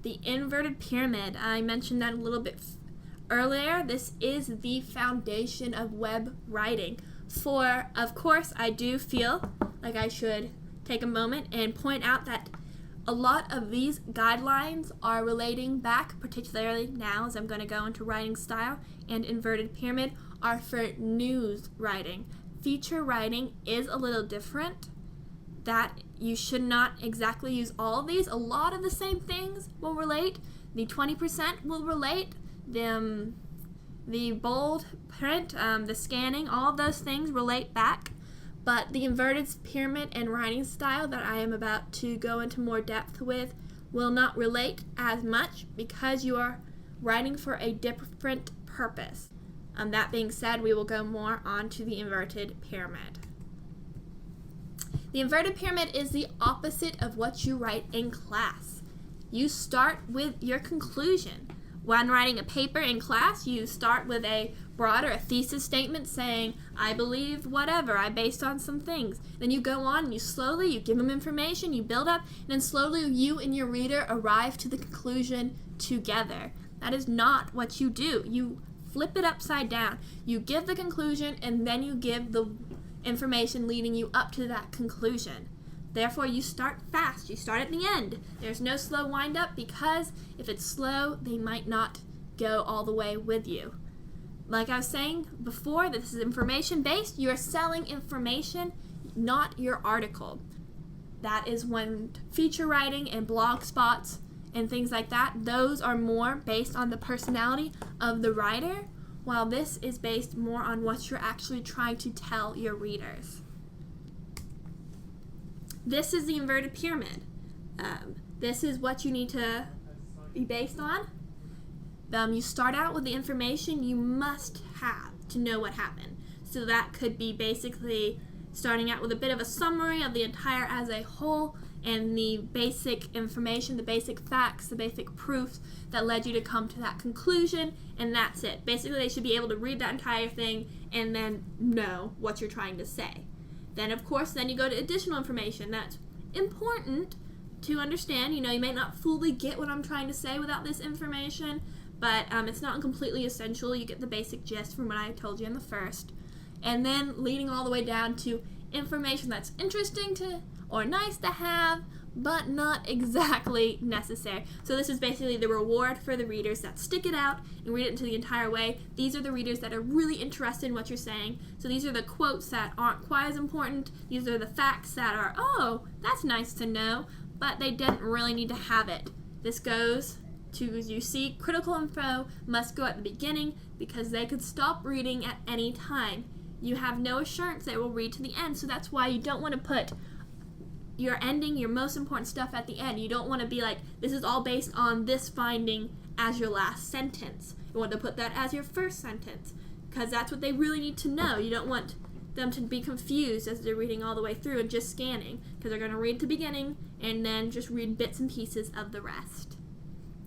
The inverted pyramid, I mentioned that a little bit earlier. This is the foundation of web writing. Of course, I do feel like I should take a moment and point out that a lot of these guidelines are relating back, particularly now as I'm going to go into writing style and inverted pyramid, are for news writing. Feature writing is a little different. That you should not exactly use all of these. A lot of the same things will relate. The 20% will relate. The bold print, the scanning, all of those things relate back. But the inverted pyramid and writing style that I am about to go into more depth with will not relate as much because you are writing for a different purpose. That being said, we will go more on to the inverted pyramid. The inverted pyramid is the opposite of what you write in class. You start with your conclusion. When writing a paper in class, you start with a thesis statement saying, I believe whatever, I based on some things. Then you go on and you give them information, you build up, and then slowly you and your reader arrive to the conclusion together. That is not what you do. You flip it upside down. You give the conclusion and then you give the information leading you up to that conclusion. Therefore, you start fast. You start at the end. There's no slow wind up because if it's slow, they might not go all the way with you. Like I was saying before, this is information based. You're selling information, not your article. That is when feature writing and blog spots and things like that, those are more based on the personality of the writer, while this is based more on what you're actually trying to tell your readers. This is the inverted pyramid. This is what you need to be based on. You start out with the information you must have to know what happened. So that could be basically starting out with a bit of a summary of the entire as a whole and the basic information, the basic facts, the basic proofs that led you to come to that conclusion, and that's it. Basically, they should be able to read that entire thing and then know what you're trying to say. Then, of course, you go to additional information that's important to understand. You may not fully get what I'm trying to say without this information, but it's not completely essential. You get the basic gist from what I told you in the first. And then leading all the way down to information that's interesting to or nice to have, but not exactly necessary. So this is basically the reward for the readers that stick it out and read it into the entire way. These are the readers that are really interested in what you're saying. So these are the quotes that aren't quite as important. These are the facts that are, oh, that's nice to know, but they didn't really need to have it. This goes to, as you see, critical info must go at the beginning because they could stop reading at any time. You have no assurance they will read to the end, so that's why you don't want to put your ending, your most important stuff at the end. You don't want to be like, this is all based on this finding as your last sentence. You want to put that as your first sentence because that's what they really need to know. You don't want them to be confused as they're reading all the way through and just scanning because they're going to read the beginning and then just read bits and pieces of the rest.